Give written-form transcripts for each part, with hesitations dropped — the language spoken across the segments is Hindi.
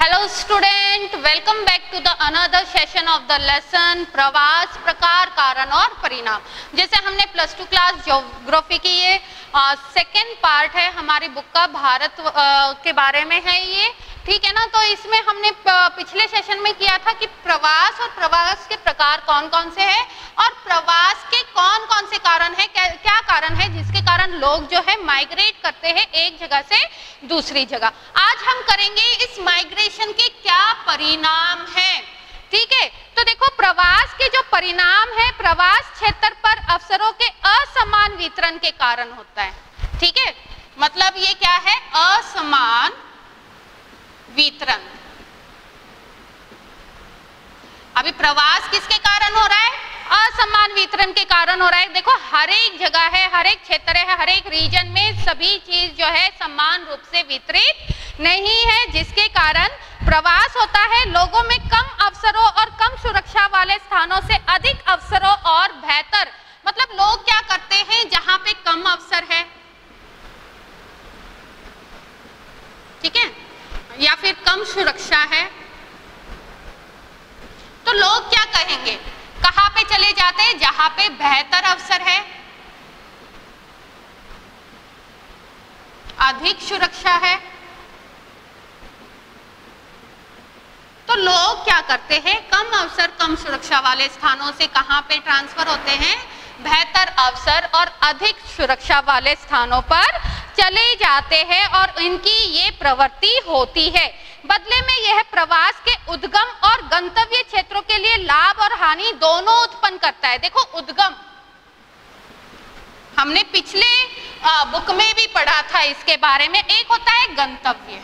Hello student, welcome back to the another session of the lesson प्रवास, प्रकार, कारण और परिणाम। जैसे हमने प्लस टू क्लास ज्योग्राफी की ये सेकेंड पार्ट है हमारी बुक का, भारत के बारे में है ये, ठीक है ना। तो इसमें हमने पिछले सेशन में किया था कि प्रवास और प्रवास के प्रकार कौन कौन से हैं और प्रवास के कौन कौन से कारण है, क्या कारण है जिसके कारण लोग जो है माइग्रेट करते हैं एक जगह से दूसरी जगह। आज हम करेंगे इस माइग्रेशन के क्या परिणाम हैं, ठीक है। तो देखो, प्रवास के जो परिणाम है प्रवास क्षेत्र पर अवसरों के असमान वितरण के कारण होता है, ठीक है। मतलब ये क्या है, असमान वितरण। अभी प्रवास किसके कारण हो रहा है, असमान वितरण के कारण हो रहा है। देखो, हर एक जगह है, हर एक क्षेत्र है, हर एक रीजन में सभी चीज जो है समान रूप से वितरित नहीं है, जिसके कारण प्रवास होता है। लोगों में कम अवसरों और कम सुरक्षा वाले स्थानों से अधिक अवसरों और बेहतर, मतलब लोग क्या करते हैं जहां पे कम अवसर है, ठीक है, या फिर कम सुरक्षा है, तो लोग क्या कहेंगे, कहां पे चले जाते हैं, जहां पे बेहतर अवसर है, अधिक सुरक्षा है। तो लोग क्या करते हैं, कम अवसर कम सुरक्षा वाले स्थानों से कहां पे ट्रांसफर होते हैं, बेहतर अवसर और अधिक सुरक्षा वाले स्थानों पर चले जाते हैं और इनकी ये प्रवृत्ति होती है। बदले में यह प्रवास के उद्गम और गंतव्य क्षेत्रों के लिए लाभ और हानि दोनों उत्पन्न करता है। देखो, उद्गम हमने पिछले बुक में भी पढ़ा था इसके बारे में, एक होता है गंतव्य,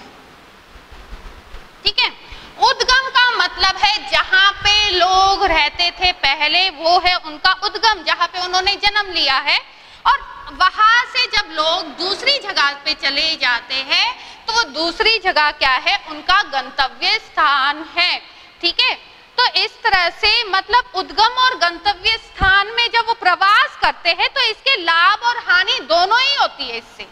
ठीक है। उद्गम का मतलब है जहां पे लोग रहते थे पहले, वो है उनका उद्गम, जहां पे उन्होंने जन्म लिया है, और वहां से जब लोग दूसरी जगह पे चले जाते हैं तो वो दूसरी जगह क्या है, उनका गंतव्य स्थान है, ठीक है। तो इस तरह से मतलब उद्गम और गंतव्य स्थान में जब वो प्रवास करते हैं तो इसके लाभ और हानि दोनों ही होती है। इससे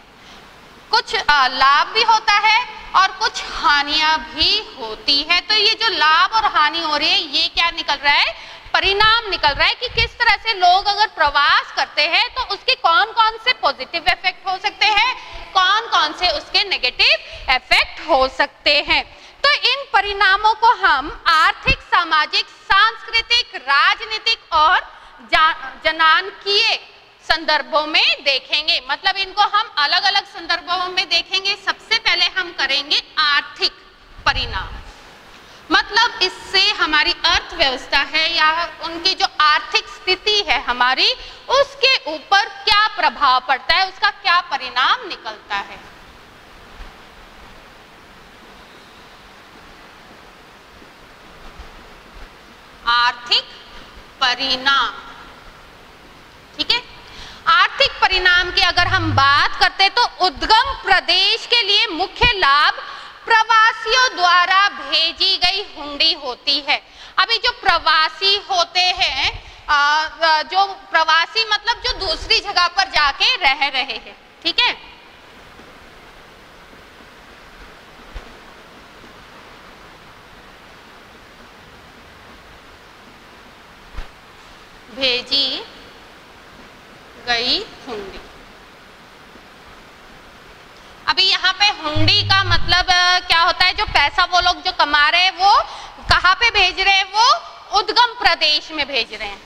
कुछ लाभ भी होता है और कुछ हानियां भी होती है। तो ये जो लाभ और हानि हो रही है, ये क्या निकल रहा है, परिणाम निकल रहा है कि किस तरह से लोग अगर प्रवास करते हैं तो उसके कौन कौन से पॉजिटिव इफेक्ट हो सकते हैं, कौन कौन से उसके नेगेटिव इफेक्ट हो सकते हैं। तो इन परिणामों को हम आर्थिक, सामाजिक, सांस्कृतिक, राजनीतिक और जनांकीय संदर्भों में देखेंगे। मतलब इनको हम अलग अलग संदर्भों में देखेंगे। सबसे पहले हम करेंगे आर्थिक परिणाम, मतलब इससे हमारी अर्थव्यवस्था है या उनकी जो आर्थिक स्थिति है हमारी, उसके ऊपर क्या प्रभाव पड़ता है, उसका क्या परिणाम निकलता है। आर्थिक परिणाम, ठीक है। आर्थिक परिणाम की अगर हम बात करते तो उद्गम प्रदेश के लिए मुख्य लाभ प्रवासियों द्वारा भेजी गई हुंडी होती है। अभी जो प्रवासी होते हैं, जो प्रवासी मतलब जो दूसरी जगह पर जाके रह रहे हैं, ठीक है, भेजी गई हुंडी। अभी यहाँ पे हुंडी का मतलब क्या होता है, जो पैसा वो लोग जो कमा रहे हैं वो कहाँ पे भेज रहे हैं, वो उद्गम प्रदेश में भेज रहे हैं,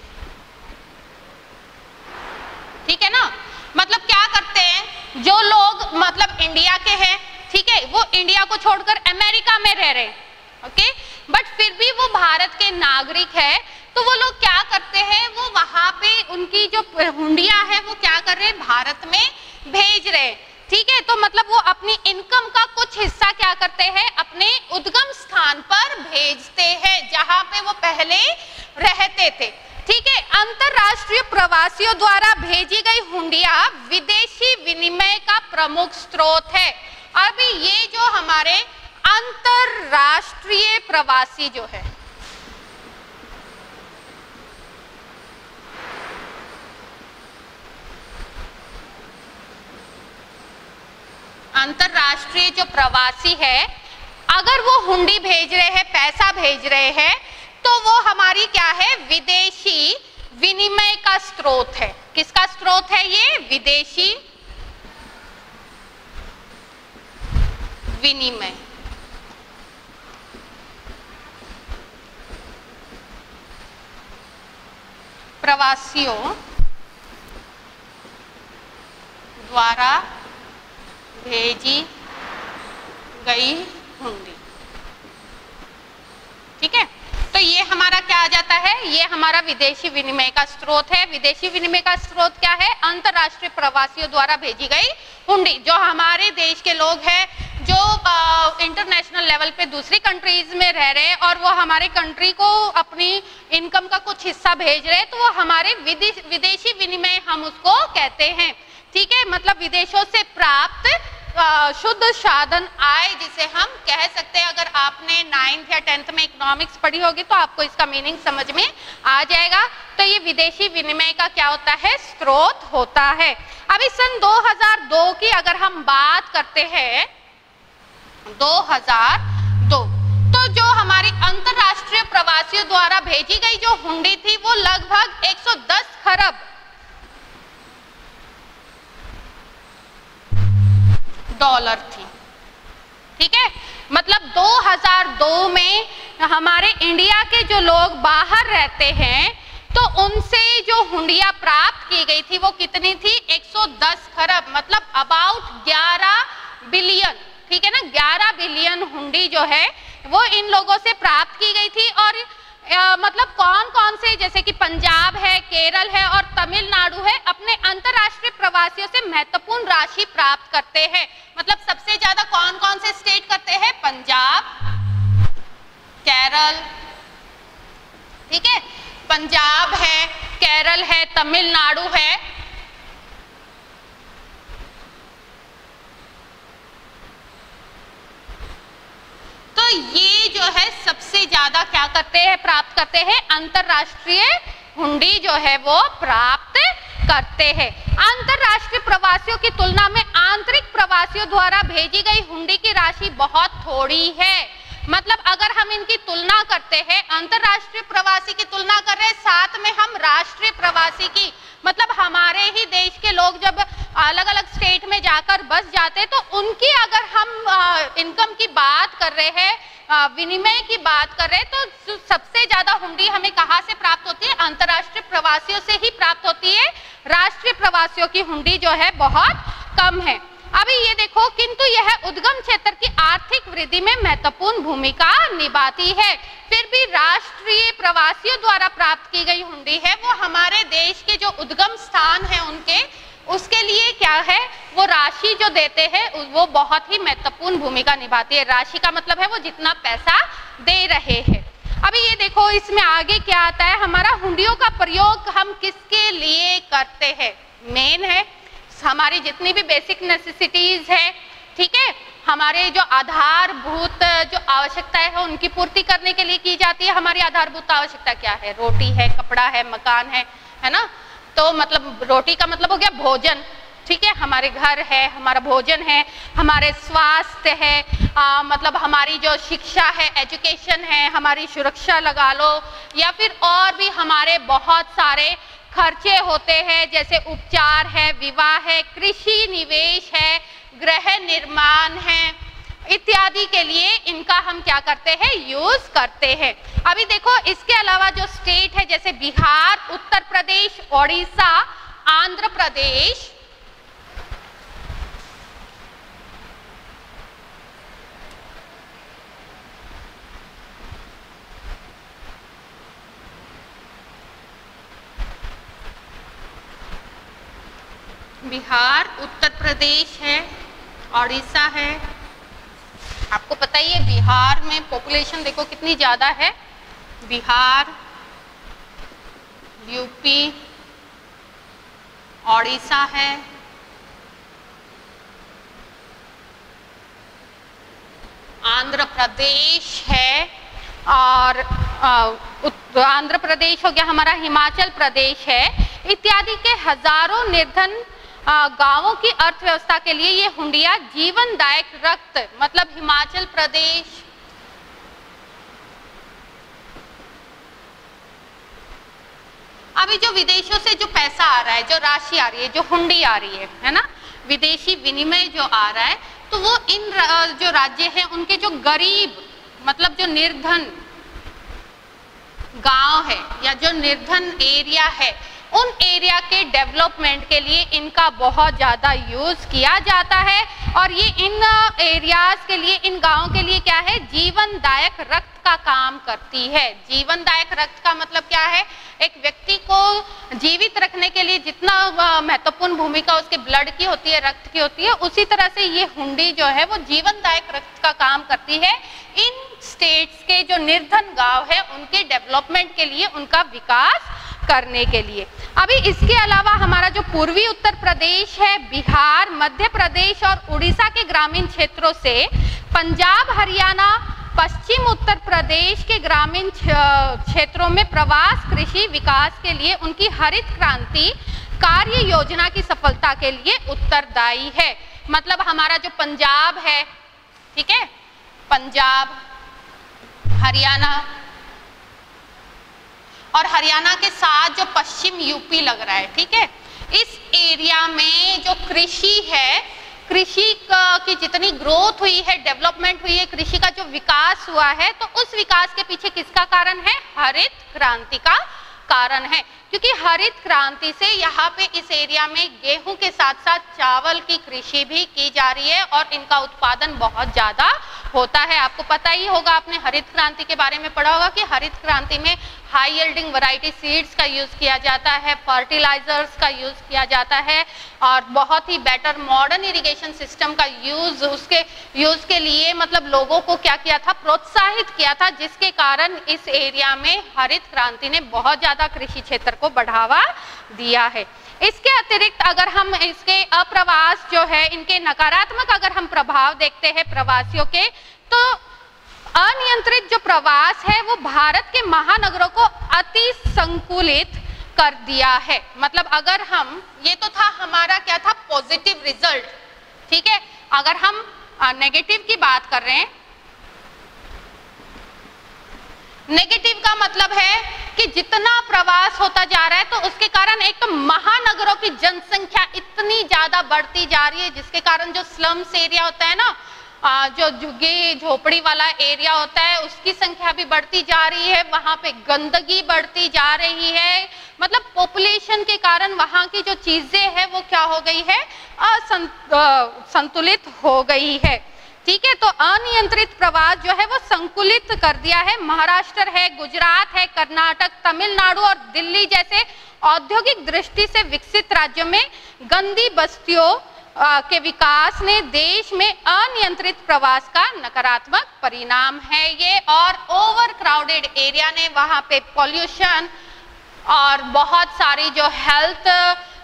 ठीक है ना। मतलब क्या करते हैं, जो लोग मतलब इंडिया के हैं, ठीक है, वो इंडिया को छोड़कर अमेरिका में रह रहे हैं, ओके, बट फिर भी वो भारत के नागरिक है, तो वो लोग क्या करते हैं, वो वहां पे उनकी जो हुंडियां है वो क्या कर रहे हैं, भारत में भेज रहे हैं, ठीक है। तो मतलब वो अपनी इनकम का कुछ हिस्सा क्या करते हैं, अपने उद्गम स्थान पर भेजते हैं जहां पे वो पहले रहते थे, ठीक है। अंतरराष्ट्रीय प्रवासियों द्वारा भेजी गई हुंडियां विदेशी विनिमय का प्रमुख स्रोत है। अभी ये जो हमारे अंतरराष्ट्रीय प्रवासी जो है, अंतरराष्ट्रीय जो प्रवासी है अगर वो हुंडी भेज रहे हैं, पैसा भेज रहे हैं, तो वो हमारी क्या है, विदेशी विनिमय का स्रोत है। किसका स्रोत है ये? विदेशी विनिमय। प्रवासियों द्वारा भेजी गई हुंडी। ठीक है, तो ये हमारा क्या आ जाता है, ये हमारा विदेशी विनिमय का स्रोत है। विदेशी विनिमय का स्रोत क्या है? अंतरराष्ट्रीय प्रवासियों द्वारा भेजी गई हुंडी। जो हमारे देश के लोग हैं जो इंटरनेशनल लेवल पे दूसरी कंट्रीज में रह रहे हैं और वो हमारे कंट्री को अपनी इनकम का कुछ हिस्सा भेज रहे हैं, तो वो हमारे विदेशी विनिमय हम उसको कहते हैं। ठीक है, मतलब विदेशों से प्राप्त शुद्ध साधन आय जिसे हम कह सकते हैं। अगर आपने 9th या 10th में इकोनॉमिक्स पढ़ी होगी तो आपको इसका मीनिंग समझ में आ जाएगा। तो ये विदेशी विनिमय का क्या होता है? स्रोत होता है। अभी सन 2002 की अगर हम बात करते हैं, 2002, तो जो हमारी अंतरराष्ट्रीय प्रवासियों द्वारा भेजी गई जो हुंडी थी वो लगभग 110 खरब डॉलर थी। ठीक है, मतलब 2002 में हमारे इंडिया के जो लोग बाहर रहते हैं तो उनसे जो हुंडियां प्राप्त की गई थी वो कितनी थी? 110 खरब, मतलब अबाउट 11 बिलियन। ठीक है ना, 11 बिलियन हुंडी जो है वो इन लोगों से प्राप्त की गई थी। और मतलब कौन कौन से, जैसे कि पंजाब है, केरल है और तमिलनाडु है, अपने अंतरराष्ट्रीय प्रवासियों से महत्वपूर्ण राशि प्राप्त करते हैं। मतलब सबसे ज्यादा कौन कौन से स्टेट करते हैं? पंजाब, केरल, ठीक है, पंजाब है, केरल है, तमिलनाडु है। तो ये जो है सबसे ज्यादा क्या करते हैं? प्राप्त करते हैं, अंतरराष्ट्रीय हुंडी जो है वो प्राप्त करते हैं। अंतरराष्ट्रीय प्रवासियों की तुलना में आंतरिक प्रवासियों द्वारा भेजी गई हुंडी की राशि बहुत थोड़ी है। मतलब अगर हम इनकी तुलना करते हैं, अंतरराष्ट्रीय प्रवासी की तुलना कर रहे हैं, साथ में हम राष्ट्रीय प्रवासी की, मतलब हमारे ही देश के लोग जब अलग अलग स्टेट में जाकर बस जाते हैं तो उनकी अगर हम इनकम की बात कर रहे हैं, विनिमय की बात कर रहे हैं, तो सबसे ज्यादा हुंडी हमें कहाँ से प्राप्त होती है? अंतरराष्ट्रीय प्रवासियों से ही प्राप्त होती है। राष्ट्रीय प्रवासियों की हुंडी जो है बहुत कम है। अभी ये देखो, किंतु यह उद्गम क्षेत्र की आर्थिक वृद्धि में महत्वपूर्ण भूमिका निभाती है। फिर भी राष्ट्रीय प्रवासियों द्वारा प्राप्त की गई हुंडी है वो हमारे देश के जो उद्गम स्थान है उनके, उसके लिए क्या है, वो राशि जो देते हैं वो बहुत ही महत्वपूर्ण भूमिका निभाती है। राशि का मतलब है वो जितना पैसा दे रहे हैं। अभी ये देखो, इसमें आगे क्या आता है, हमारा हुंडियों का प्रयोग हम किसके लिए करते हैं? मेन है हमारी जितनी भी बेसिक नेसेसिटीज है, ठीक है, हमारे जो आधारभूत जो आवश्यकताएं है उनकी पूर्ति करने के लिए की जाती है। हमारी आधारभूत आवश्यकता क्या है? रोटी है, कपड़ा है, मकान है ना। तो मतलब रोटी का मतलब हो गया भोजन, ठीक है, हमारे घर है, हमारा भोजन है, हमारे स्वास्थ्य है, मतलब हमारी जो शिक्षा है, एजुकेशन है, हमारी सुरक्षा लगा लो, या फिर और भी हमारे बहुत सारे खर्चे होते हैं, जैसे उपचार है, विवाह है, कृषि निवेश है, गृह निर्माण है, इत्यादि के लिए इनका हम क्या करते हैं? यूज करते हैं। अभी देखो, इसके अलावा जो स्टेट है जैसे बिहार, उत्तर प्रदेश, ओडिशा, आंध्र प्रदेश, बिहार, उत्तर प्रदेश है, ओडिशा है। आपको पता ही है बिहार में पॉपुलेशन देखो कितनी ज्यादा है। बिहार, यूपी, ओडिशा है, आंध्र प्रदेश है, और आंध्र प्रदेश हो गया हमारा, हिमाचल प्रदेश है, इत्यादि के हजारों निर्धन गांवों की अर्थव्यवस्था के लिए ये हुंडिया जीवनदायक रक्त, मतलब हिमाचल प्रदेश, अभी जो विदेशों से जो पैसा आ रहा है, जो राशि आ रही है, जो हुंडी आ रही है ना, विदेशी विनिमय जो आ रहा है, तो वो इन जो राज्य हैं उनके जो गरीब, मतलब जो निर्धन गांव है या जो निर्धन एरिया है, उन एरिया के डेवलपमेंट के लिए इनका बहुत ज़्यादा यूज किया जाता है। और ये इन एरियाज के लिए, इन गांवों के लिए क्या है, जीवनदायक रक्त का काम करती है। जीवनदायक रक्त का मतलब क्या है, एक व्यक्ति को जीवित रखने के लिए जितना महत्वपूर्ण भूमिका उसके ब्लड की होती है, रक्त की होती है, उसी तरह से ये हुंडी जो है वो जीवनदायक रक्त का काम करती है इन स्टेट्स के जो निर्धन गांव है उनके डेवलपमेंट के लिए, उनका विकास करने के लिए। अभी इसके अलावा हमारा जो पूर्वी उत्तर प्रदेश है, बिहार, मध्य प्रदेश और उड़ीसा के ग्रामीण क्षेत्रों से पंजाब, हरियाणा, पश्चिम उत्तर प्रदेश के ग्रामीण क्षेत्रों में प्रवास कृषि विकास के लिए उनकी हरित क्रांति कार्य योजना की सफलता के लिए उत्तरदायी है। मतलब हमारा जो पंजाब है, ठीक है, पंजाब, हरियाणा और हरियाणा के साथ जो पश्चिम यूपी लग रहा है, ठीक है, इस एरिया में जो कृषि है, कृषि की जितनी ग्रोथ हुई है, डेवलपमेंट हुई है, कृषि का जो विकास हुआ है, तो उस विकास के पीछे किसका कारण है, हरित क्रांति का कारण है। क्योंकि हरित क्रांति से यहाँ पे इस एरिया में गेहूं के साथ साथ चावल की कृषि भी की जा रही है और इनका उत्पादन बहुत ज्यादा होता है। आपको पता ही होगा, आपने हरित क्रांति के बारे में पढ़ा होगा कि हरित क्रांति में हाई यील्डिंग वैरायटी सीड्स का यूज किया जाता है, फर्टिलाइजर्स का यूज किया जाता है और बहुत ही बेटर मॉडर्न इरिगेशन सिस्टम का यूज, उसके यूज के लिए मतलब लोगों को क्या किया था, प्रोत्साहित किया था, जिसके कारण इस एरिया में हरित क्रांति ने बहुत ज्यादा कृषि क्षेत्र को बढ़ावा दिया है। इसके अतिरिक्त अगर हम इसके अप्रवास जो है, इनके नकारात्मक अगर हम प्रभाव देखते हैं प्रवासियों के, तो अनियंत्रित जो प्रवास है वो भारत के महानगरों को अति संकुलित कर दिया है। मतलब अगर हम, ये तो था हमारा क्या था, पॉजिटिव रिजल्ट, ठीक है, अगर हम नेगेटिव की बात कर रहे हैं, नेगेटिव का मतलब है कि जितना प्रवास होता जा रहा है तो उसके कारण एक तो महानगरों की जनसंख्या इतनी ज्यादा बढ़ती जा रही है, जिसके कारण जो स्लम्स एरिया होता है ना, जो झुग्गी झोपड़ी वाला एरिया होता है, उसकी संख्या भी बढ़ती जा रही है, वहां पे गंदगी बढ़ती जा रही है। मतलब पॉपुलेशन के कारण वहां की जो चीजें हैं वो क्या हो गई है, संतुलित हो गई है, ठीक है। तो अनियंत्रित प्रवास जो है वो संकुलित कर दिया है। महाराष्ट्र है, गुजरात है, कर्नाटक, तमिलनाडु और दिल्ली जैसे औद्योगिक दृष्टि से विकसित राज्यों में गंदी बस्तियों के विकास ने देश में अनियंत्रित प्रवास का नकारात्मक परिणाम है ये। और ओवर क्राउडेड एरिया ने वहां पे पॉल्यूशन और बहुत सारी जो हेल्थ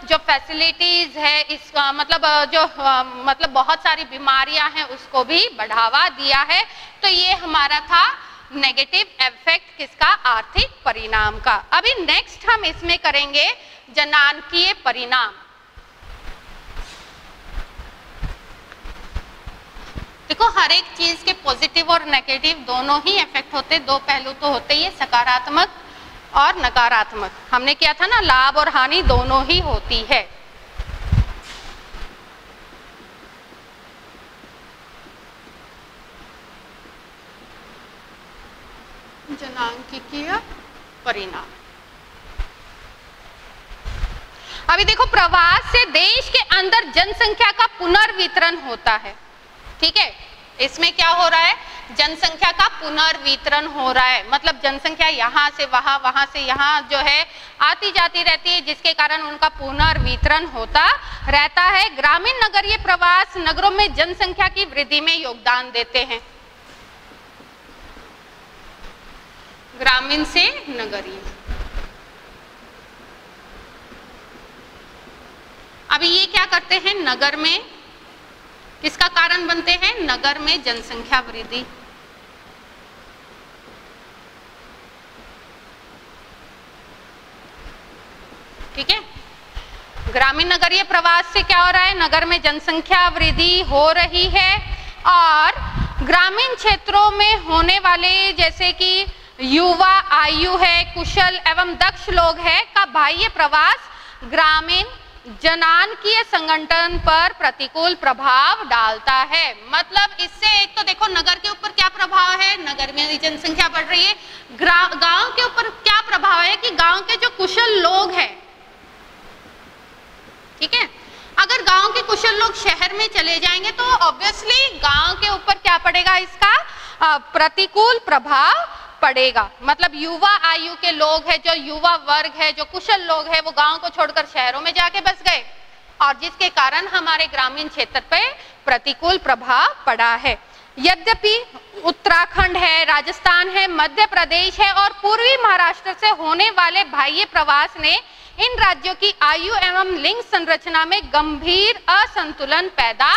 जो फैसिलिटीज है, इस मतलब बहुत सारी बीमारियां हैं उसको भी बढ़ावा दिया है। तो ये हमारा था नेगेटिव इफेक्ट किसका, आर्थिक परिणाम का। अभी नेक्स्ट हम इसमें करेंगे जनांकीय परिणाम। देखो हर एक चीज के पॉजिटिव और नेगेटिव दोनों ही इफेक्ट होते, दो पहलू तो होते ही, सकारात्मक और नकारात्मक। हमने किया था ना, लाभ और हानि दोनों ही होती है। जनांकीय परिणाम। अभी देखो प्रवास से देश के अंदर जनसंख्या का पुनर्वितरण होता है, ठीक है। इसमें क्या हो रहा है, जनसंख्या का पुनर्वितरण हो रहा है। मतलब जनसंख्या यहाँ से वहाँ, वहाँ से यहाँ जो है आती जाती रहती है, जिसके कारण उनका पुनर्वितरण होता रहता है। ग्रामीण नगरीय प्रवास नगरों में जनसंख्या की वृद्धि में योगदान देते हैं। ग्रामीण से नगरीय। अभी ये क्या करते हैं, नगर में किसका कारण बनते हैं, नगर में जनसंख्या वृद्धि। ठीक है, ग्रामीण नगरीय प्रवास से क्या हो रहा है, नगर में जनसंख्या वृद्धि हो रही है और ग्रामीण क्षेत्रों में होने वाले जैसे कि युवा आयु है, कुशल एवं दक्ष लोग है का बाह्य प्रवास ग्रामीण जनानकीय संगठन पर प्रतिकूल प्रभाव डालता है। मतलब इससे एक तो देखो नगर के ऊपर क्या प्रभाव है, नगर में जनसंख्या बढ़ रही है। गांव के ऊपर क्या प्रभाव है कि गांव के जो कुशल लोग हैं, ठीक है, अगर गांव के कुशल लोग शहर में चले जाएंगे तो ऑब्वियसली गांव के ऊपर क्या पड़ेगा, इसका प्रतिकूल प्रभाव पड़ेगा। मतलब युवा आयु के लोग हैं, जो युवा वर्ग है, जो कुशल लोग हैं, वो गांव को छोड़कर शहरों में जाके बस गए और जिसके कारण हमारे ग्रामीण क्षेत्र पे प्रतिकूल प्रभाव पड़ा है। यद्यपि उत्तराखंड है, राजस्थान है, मध्य प्रदेश है और पूर्वी महाराष्ट्र से होने वाले बाह्य प्रवास ने इन राज्यों की आयु एवं लिंग संरचना में गंभीर असंतुलन पैदा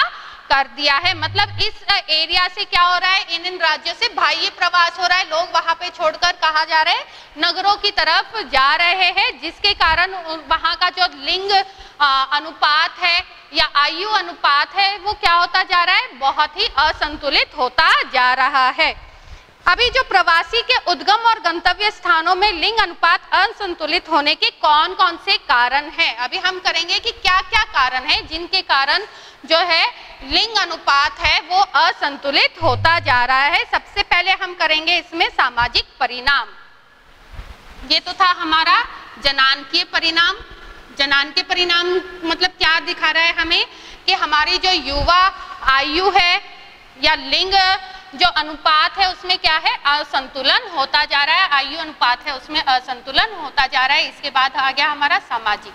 कर दिया है। मतलब इस एरिया से क्या हो रहा है, इन राज्यों से बाह्य प्रवास हो रहा है, लोग वहां पे छोड़कर कहाँ जा रहे हैं, नगरों की तरफ जा रहे हैं, जिसके कारण वहां का जो लिंग अनुपात है या आयु अनुपात है वो क्या होता जा रहा है, बहुत ही असंतुलित होता जा रहा है। अभी जो प्रवासी के उद्गम और गंतव्य स्थानों में लिंग अनुपात असंतुलित होने के कौन कौन से कारण हैं, अभी हम करेंगे कि क्या क्या कारण है जिनके कारण जो है लिंग अनुपात है वो असंतुलित होता जा रहा है। सबसे पहले हम करेंगे इसमें सामाजिक परिणाम। ये तो था हमारा जनानकीय परिणाम। जनानकीय परिणाम मतलब क्या दिखा रहा है हमें कि हमारी जो युवा आयु है या लिंग जो अनुपात है उसमें क्या है, असंतुलन होता जा रहा है, आयु अनुपात है उसमें असंतुलन होता जा रहा है। इसके बाद आ गया हमारा सामाजिक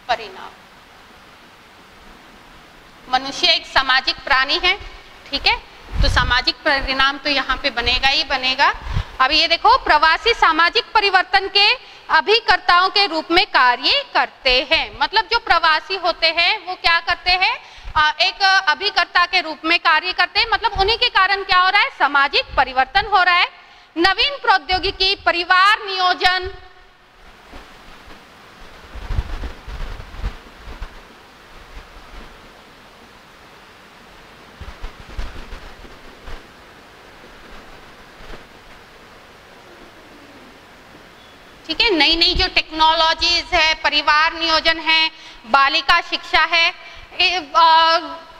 परिणाम। मनुष्य एक सामाजिक प्राणी है, ठीक है, तो सामाजिक परिणाम तो यहाँ पे बनेगा ही बनेगा। अब ये देखो, प्रवासी सामाजिक परिवर्तन के अभिकर्ताओं के रूप में कार्य करते हैं। मतलब जो प्रवासी होते हैं वो क्या करते हैं, एक अभिकर्ता के रूप में कार्य करते हैं। मतलब उन्हीं के कारण क्या हो रहा है, सामाजिक परिवर्तन हो रहा है। नवीन प्रौद्योगिकी, परिवार नियोजन, ठीक है, नई नई जो टेक्नोलॉजीज है, परिवार नियोजन है, बालिका शिक्षा है,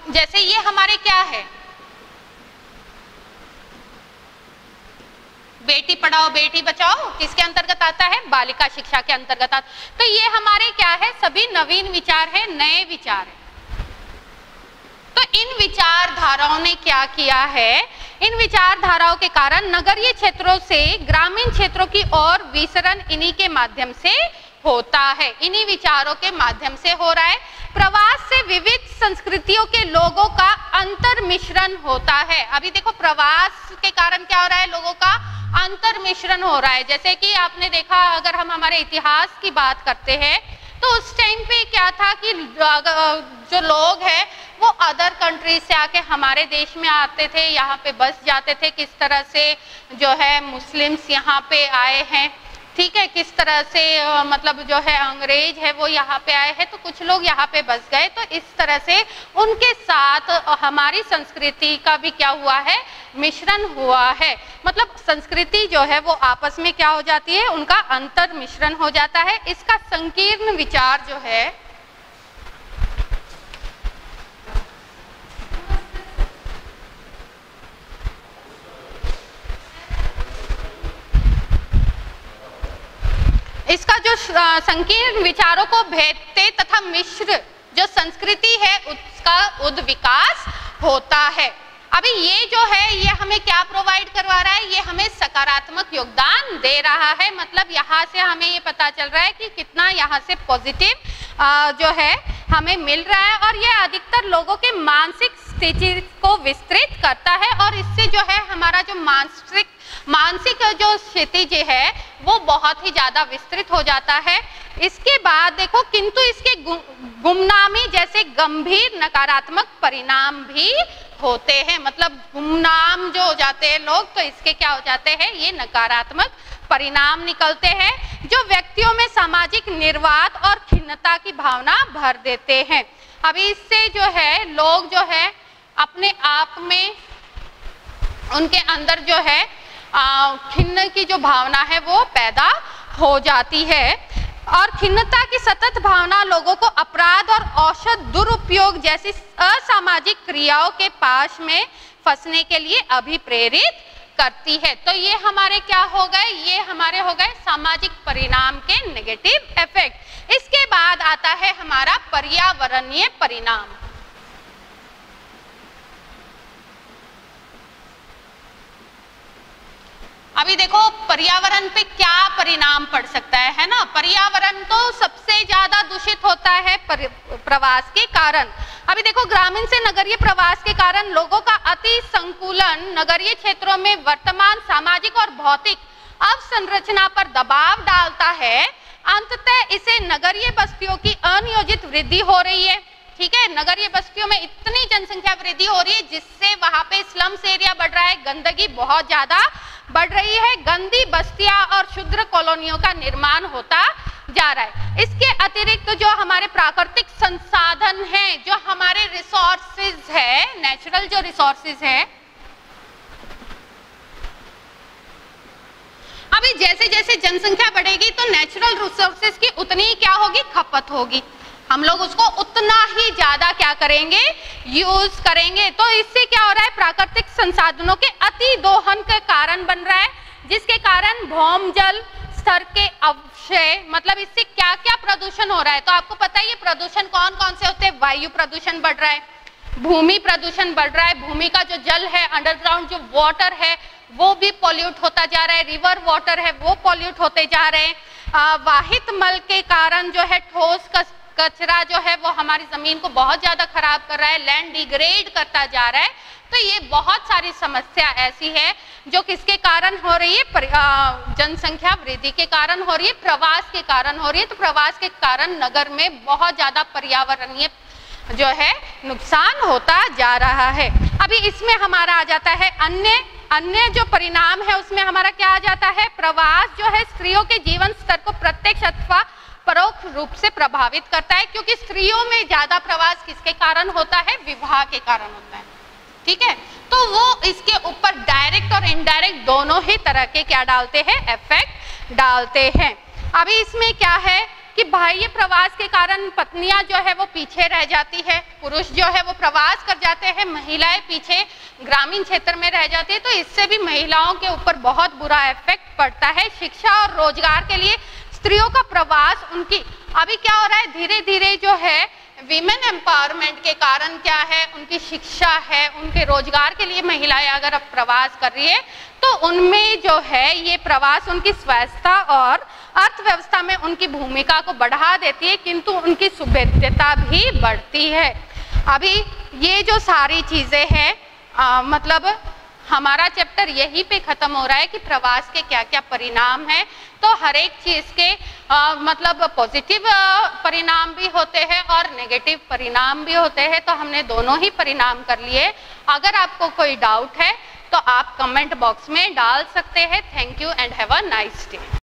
जैसे ये हमारे क्या है, बेटी पढ़ाओ बेटी बचाओ, किसके अंतर्गत आता है, बालिका शिक्षा के अंतर्गत आता है। तो ये हमारे क्या है, सभी नवीन विचार है, नए विचार है। तो इन विचारधाराओं ने क्या किया है, इन विचारधाराओं के कारण नगरीय क्षेत्रों से ग्रामीण क्षेत्रों की ओर विचरण इन्हीं के माध्यम से होता है, इन्हीं विचारों के माध्यम से हो रहा है। प्रवास से विविध संस्कृतियों के लोगों का अंतर मिश्रण होता है। अभी देखो, प्रवास के कारण क्या हो रहा है, लोगों का अंतर मिश्रण हो रहा है। जैसे कि आपने देखा, अगर हम हमारे इतिहास की बात करते हैं तो उस टाइम पे क्या था कि जो लोग हैं वो अदर कंट्री से आके हमारे देश में आते थे, यहाँ पे बस जाते थे। किस तरह से जो है मुस्लिम्स यहाँ पे आए हैं, ठीक है, किस तरह से मतलब जो है अंग्रेज है वो यहाँ पे आए हैं, तो कुछ लोग यहाँ पे बस गए। तो इस तरह से उनके साथ हमारी संस्कृति का भी क्या हुआ है, मिश्रण हुआ है। मतलब संस्कृति जो है वो आपस में क्या हो जाती है, उनका अंतर मिश्रण हो जाता है। इसका संकीर्ण विचार जो है इसका जो संकीर्ण विचारों को भेदते तथा मिश्र जो संस्कृति है उसका उद्विकास होता है। अभी ये जो है ये हमें क्या प्रोवाइड करवा रहा है, ये हमें सकारात्मक योगदान दे रहा है। मतलब यहाँ से हमें ये पता चल रहा है कि कितना यहाँ से पॉजिटिव जो है हमें मिल रहा है और ये अधिकतर लोगों के मानसिक स्थिति को विस्तृत करता है और इससे जो है हमारा जो मानसिक जो क्षितिज है वो बहुत ही ज्यादा विस्तृत हो जाता है। इसके बाद देखो, किंतु इसके गुमनामी जैसे गंभीर नकारात्मक परिणाम भी होते हैं। मतलब गुमनाम जो हो जाते हैं लोग, तो इसके क्या हो जाते हैं, ये नकारात्मक परिणाम निकलते हैं जो व्यक्तियों में सामाजिक निर्वात और खिन्नता की भावना भर देते हैं। अभी इससे जो है लोग जो है अपने आप में उनके अंदर जो है खिन्न की जो भावना है वो पैदा हो जाती है और खिन्नता की सतत भावना लोगों को अपराध और औषध दुरुपयोग जैसी असामाजिक क्रियाओं के पास में फंसने के लिए अभिप्रेरित करती है। तो ये हमारे क्या हो गए, ये हमारे हो गए सामाजिक परिणाम के नेगेटिव इफेक्ट। इसके बाद आता है हमारा पर्यावरणीय परिणाम। अभी देखो पर्यावरण पे क्या परिणाम पड़ सकता है ना। पर्यावरण तो सबसे ज्यादा दूषित होता है प्रवास के कारण। अभी देखो ग्रामीण से नगरीय प्रवास के कारण लोगों का अति संकुलन नगरीय क्षेत्रों में वर्तमान सामाजिक और भौतिक अवसंरचना पर दबाव डालता है। अंततः इसे नगरीय बस्तियों की अनियोजित वृद्धि हो रही है। ठीक है, नगरीय बस्तियों में इतनी जनसंख्या वृद्धि हो रही है जिससे वहां पे स्लम्स एरिया बढ़ रहा है, गंदगी बहुत ज्यादा बढ़ रही है, गंदी बस्तियां और क्षुद्र कॉलोनियों का निर्माण होता जा रहा है। इसके अतिरिक्त जो हमारे प्राकृतिक संसाधन हैं, जो हमारे रिसोर्सेज है, नेचुरल जो रिसोर्सेज है, अभी जैसे जैसे जनसंख्या बढ़ेगी तो नेचुरल रिसोर्सेज की उतनी क्या होगी, खपत होगी। हम लोग उसको उतना ही ज्यादा क्या करेंगे, यूज करेंगे। तो इससे क्या हो रहा है, प्राकृतिक संसाधनों के अति दोहन का कारण बन रहा है, जिसके कारण भौम जल स्तर के अवक्षय, मतलब इससे क्या क्या प्रदूषण हो रहा है। तो आपको पता है ये प्रदूषण कौन कौन से होते हैं। वायु प्रदूषण बढ़ रहा है, भूमि प्रदूषण बढ़ रहा है, भूमि का जो जल है, अंडरग्राउंड जो वाटर है वो भी पॉल्यूट होता जा रहा है, रिवर वाटर है वो पॉल्यूट होते जा रहे हैं। वाहित मल के कारण जो है ठोस कचरा जो है वो हमारी जमीन को बहुत ज्यादा खराब कर रहा है, लैंड डिग्रेड करता जा रहा है। तो ये बहुत सारी समस्या ऐसी है जो किसके कारण हो रही है, जनसंख्या वृद्धि के कारण हो रही है, प्रवास के कारण हो रही है। तो प्रवास के कारण नगर में बहुत ज्यादा पर्यावरणीय जो है नुकसान होता जा रहा है। अभी इसमें हमारा आ जाता है अन्य जो परिणाम है, उसमें हमारा क्या आ जाता है, प्रवास जो है स्त्रियों के जीवन स्तर को प्रत्यक्ष अथवा परोक्ष रूप से प्रभावित करता है, क्योंकि स्त्रियों में ज्यादा प्रवास किसके कारण होता है, विवाह के कारण होता है। ठीक है, तो वो इसके ऊपर डायरेक्ट और इनडायरेक्ट दोनों ही तरह के क्या डालते हैं, इफेक्ट डालते हैं। अभी इसमें क्या है कि बाह्य प्रवास के कारण पत्नियां जो है वो पीछे रह जाती है, पुरुष जो है वो प्रवास कर जाते हैं, महिलाएं पीछे ग्रामीण क्षेत्र में रह जाती है। तो इससे भी महिलाओं के ऊपर बहुत बुरा इफेक्ट पड़ता है। शिक्षा और रोजगार के लिए स्त्रियों का प्रवास, उनकी अभी क्या हो रहा है, धीरे धीरे जो है विमेन एम्पावरमेंट के कारण क्या है, उनकी शिक्षा है, उनके रोजगार के लिए महिलाएं अगर अब प्रवास कर रही है तो उनमें जो है ये प्रवास उनकी स्वास्थ्य और अर्थव्यवस्था में उनकी भूमिका को बढ़ा देती है, किंतु उनकी सुभेद्यता भी बढ़ती है। अभी ये जो सारी चीजें हैं, मतलब हमारा चैप्टर यहीं पे खत्म हो रहा है कि प्रवास के क्या क्या परिणाम हैं। तो हर एक चीज के मतलब पॉजिटिव परिणाम भी होते हैं और नेगेटिव परिणाम भी होते हैं। तो हमने दोनों ही परिणाम कर लिए। अगर आपको कोई डाउट है तो आप कमेंट बॉक्स में डाल सकते हैं। Thank you and have a nice day.